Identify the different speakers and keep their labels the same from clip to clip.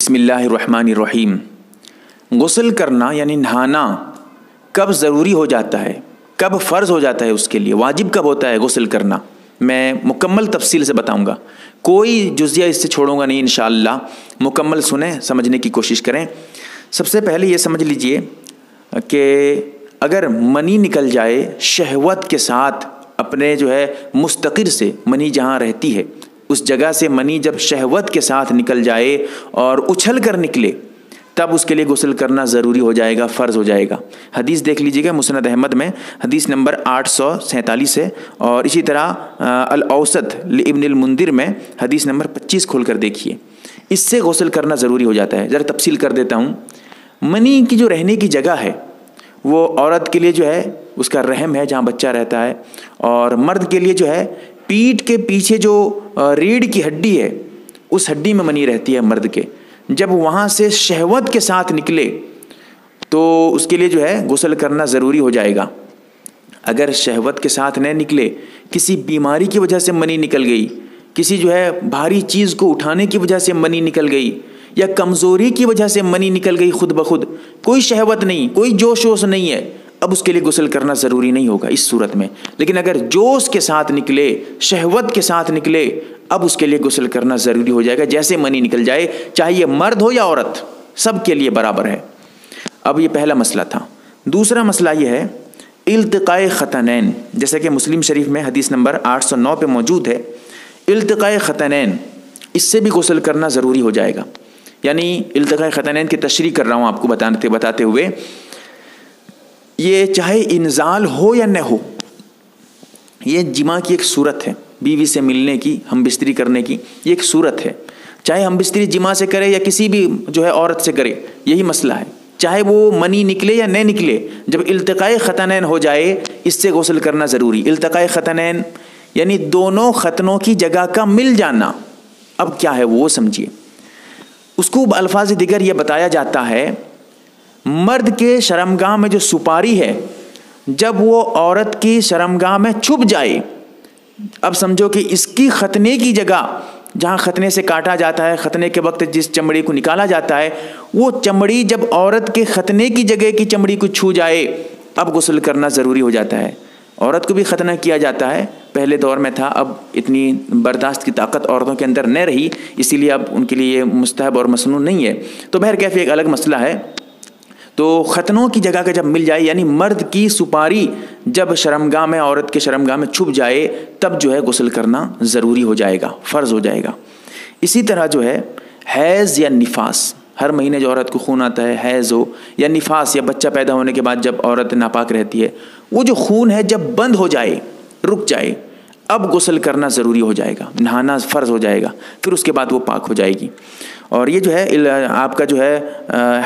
Speaker 1: بسم اللہ الرحمن الرحیم۔ غسل کرنا یعنی نہانا کب ضروری ہو جاتا ہے، کب فرض ہو جاتا ہے، اس کے لیے واجب کب ہوتا ہے غسل کرنا، میں مکمل تفصیل سے بتاؤں گا، کوئی جزیہ اس سے چھوڑوں گا نہیں انشاءاللہ۔ مکمل سنیں، سمجھنے کی کوشش کریں۔ سب سے پہلے یہ سمجھ لیجئے کہ اگر منی نکل جائے شہوت کے ساتھ، اپنے مستقر سے منی جہاں رہتی ہے اس جگہ سے منی جب شہوت کے ساتھ نکل جائے اور اچھل کر نکلے، تب اس کے لیے غسل کرنا ضروری ہو جائے گا، فرض ہو جائے گا۔ حدیث دیکھ لیجیے گا مسند احمد میں حدیث نمبر 847 ہے، اور اسی طرح الاوسط لابن المنذر میں حدیث نمبر 25 کھول کر دیکھیے۔ اس سے غسل کرنا ضروری ہو جاتا ہے۔ ذرا تفصیل کر دیتا ہوں۔ منی کی جو رہنے کی جگہ ہے وہ عورت کے لیے اس کا رحم ہے جہاں بچہ رہتا ہے، اور مرد کے لیے پیٹھ کے پیچھے جو ریڑھ کی ہڈی ہے اس ہڈی میں منی رہتی ہے مرد کے۔ جب وہاں سے شہوت کے ساتھ نکلے تو اس کے لیے غسل کرنا ضروری ہو جائے گا۔ اگر شہوت کے ساتھ نہ نکلے، کسی بیماری کی وجہ سے منی نکل گئی، کسی بھاری چیز کو اٹھانے کی وجہ سے منی نکل گئی، یا کمزوری کی وجہ سے منی نکل گئی خود بخود، کوئی شہوت نہیں، کوئی جوش ووش نہیں ہے، اب اس کے لیے غسل کرنا ضروری نہیں ہوگا اس صورت میں۔ لیکن اگر جوش کے ساتھ نکلے، شہوت کے ساتھ نکلے، اب اس کے لیے غسل کرنا ضروری ہو جائے گا، جیسے منی نکل جائے، چاہے یہ مرد ہو یا عورت، سب کے لیے برابر ہے۔ اب یہ پہلا مسئلہ تھا۔ دوسرا مسئلہ یہ ہے التقاء ختنین، جیسا کہ مسلم شریف میں حدیث نمبر 809 پہ موجود ہے۔ التقاء ختنین، اس سے بھی غسل کرنا ضروری ہو جائے گا۔ یعنی التقاء ختنین کی تشریح کر رہا ہوں آپ کو بتاتے ہوئے، یہ چاہے انزال ہو یا نہ ہو، یہ جماع کی ایک صورت ہے، بیوی سے ملنے کی، ہم بستری کرنے کی، یہ ایک صورت ہے۔ چاہے ہم بستری جماع سے کرے یا کسی بھی عورت سے کرے، یہی مسئلہ ہے۔ چاہے وہ منی نکلے یا نہ نکلے، جب التقاء ختنین ہو جائے اس سے غسل کرنا ضروری۔ التقاء ختنین یعنی دونوں ختنوں کی جگہ کا مل جانا۔ اب کیا ہے وہ سمجھیے۔ اس کو الفاظ دیگر یہ بتایا جاتا ہے، مرد کے شرمگاہ میں جو سپاری ہے، جب وہ عورت کی شرمگاہ میں چھپ جائے، اب سمجھو کہ اس کی ختنے کی جگہ جہاں ختنے سے کاٹا جاتا ہے، ختنے کے وقت جس چمڑی کو نکالا جاتا ہے، وہ چمڑی جب عورت کے ختنے کی جگہ کی چمڑی کو چھو جائے، اب غسل کرنا ضروری ہو جاتا ہے۔ عورت کو بھی ختنہ کیا جاتا ہے، پہلے دور میں تھا، اب اتنی برداشت کی طاقت عورتوں کے اندر نہ رہی، اسی لیے اب ان کے لیے یہ مستحب اور مسنون نہیں ہے۔ تو بہرکیف ایک الگ مسئلہ ہے۔ تو ختنوں کی جگہ کا جب مل جائے، یعنی مرد کی سپاری جب شرمگاہ میں، عورت کے شرمگاہ میں چھپ جائے، تب غسل کرنا ضروری ہو جائے گا، فرض ہو جائے گا۔ اسی طرح حیض یا نفاس، ہر مہینے جو عورت کو خون آتا ہے، حیض ہو یا نفاس، یا بچہ پیدا ہونے کے بعد جب عورت ناپاک رہتی ہے، وہ جو خون ہے جب بند ہو جائے، رک جائے، اب غسل کرنا ضروری ہو جائے گا، نہانا فرض ہو جائے گا، پھر اس کے بعد وہ پاک ہو جائے گی۔ اور یہ آپ کا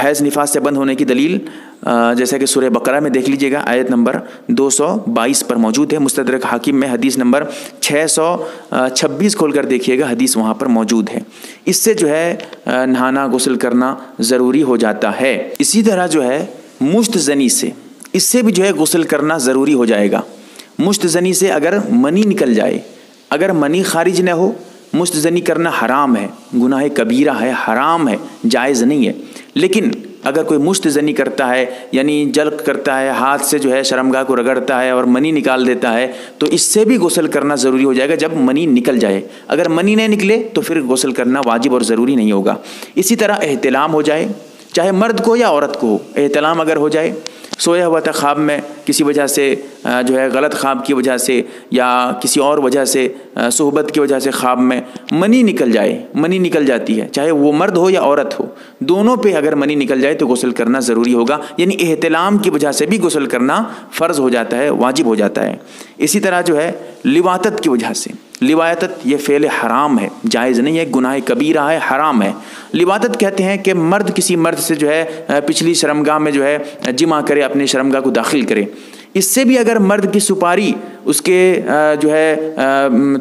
Speaker 1: حیض نفاس سے بند ہونے کی دلیل جیسا کہ سورہ بقرہ میں دیکھ لیجئے گا، آیت نمبر 222 پر موجود ہے۔ مستدرک حاکم میں حدیث نمبر 626 کھول کر دیکھیے گا، حدیث وہاں پر موجود ہے۔ اس سے نہانا، غسل کرنا ضروری ہو جاتا ہے۔ اسی طرح مشت زنی سے، اس سے بھی غسل کرنا ضروری ہو جائے گا۔ مشت زنی سے اگر منی نکل جائے، اگر منی خارج نہ ہو، مشت زنی کرنا حرام ہے، گناہ کبیرہ ہے، حرام ہے، جائز نہیں ہے۔ لیکن اگر کوئی مشت زنی کرتا ہے، یعنی جلق کرتا ہے، ہاتھ سے شرمگاہ کو رگڑتا ہے اور منی نکال دیتا ہے، تو اس سے بھی غسل کرنا ضروری ہو جائے گا جب منی نکل جائے۔ اگر منی نہیں نکلے تو پھر غسل کرنا واجب اور ضروری نہیں ہوگا۔ اسی طرح احتلام ہو جائے، چاہے مرد کو یا عورت کو ہو، احتلام اگر ہو جائے، سویا ہوا تھا خواب میں، کسی وجہ سے غلط خواب کی وجہ سے یا کسی اور وجہ سے، صحبت کی وجہ سے خواب میں منی نکل جائے، منی نکل جاتی ہے، چاہے وہ مرد ہو یا عورت ہو، دونوں پہ اگر منی نکل جائے تو غسل کرنا ضروری ہوگا۔ یعنی احتلام کی وجہ سے بھی غسل کرنا فرض ہو جاتا ہے، واجب ہو جاتا ہے۔ اسی طرح لواطت کی وجہ سے، لواطت یہ فعل حرام ہے، جائز نہیں ہے، گناہ کبیرہ ہے، حرام ہے۔ لواطت کہتے ہیں کہ مرد کسی مرد سے پچھلی شرمگاہ میں جمع کرے، اپنی شرمگاہ کو داخل کرے۔ اس سے بھی اگر مرد کی سپاری اس کے جو ہے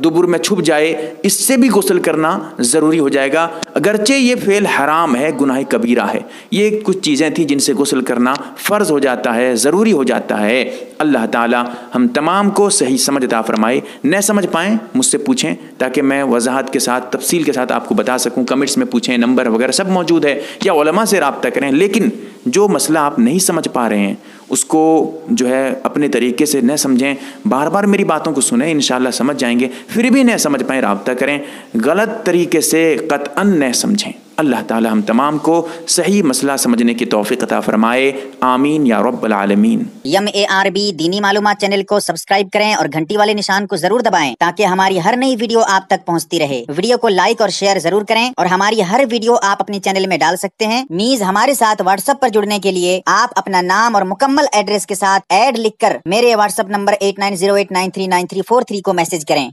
Speaker 1: دبر میں چھپ جائے، اس سے بھی غسل کرنا ضروری ہو جائے گا، اگرچہ یہ فعل حرام ہے، گناہ کبیرہ ہے۔ یہ کچھ چیزیں تھیں جن سے غسل کرنا فرض ہو جاتا ہے، ضروری ہو جاتا ہے۔ اللہ تعالی ہم تمام کو صحیح سمجھ عطا فرمائے۔ نہ سمجھ پائیں مجھ سے پوچھیں تاکہ میں وضاحت کے ساتھ تفصیل کے ساتھ آپ کو بتا سکوں۔ کمنٹس میں پوچھیں، نمبر وغیرہ سب موجود ہے، یا علماء سے رابطہ کریں۔ لیکن جو مسئلہ آپ نہیں سمجھ پا رہے ہیں اس کو جو ہے اپنے طریقے سے نہ سمجھیں، بار بار میری باتوں کو سنیں، انشاءاللہ سمجھ جائیں گے۔ پھر بھی نہ سمجھ پائیں رابطہ کریں، غلط طریقے سے قطعاً نہ سمجھیں۔ اللہ تعالی ہم تمام کو صحیح مسئلہ سمجھنے کی توفیق عطا فرمائے، آمین یا رب العالمین۔
Speaker 2: MARB دینی معلومات چینل کو سبسکرائب کریں اور گھنٹی والے نشان کو ضرور دبائیں تاکہ ہماری ہر نئی ویڈیو آپ تک پہنچتی رہے۔ ویڈیو کو لائک اور شیئر ضرور کریں، اور ہماری ہر ویڈیو آپ اپنے چینل میں ڈال سکتے ہیں۔ نیز ہمارے ساتھ واٹس ایپ پر جڑنے کے لیے آپ اپنا نام اور مکمل ایڈریس کے ساتھ ایڈ لکھ کر میرے واٹس ایپ نمبر 8908939343 کو میسج کریں۔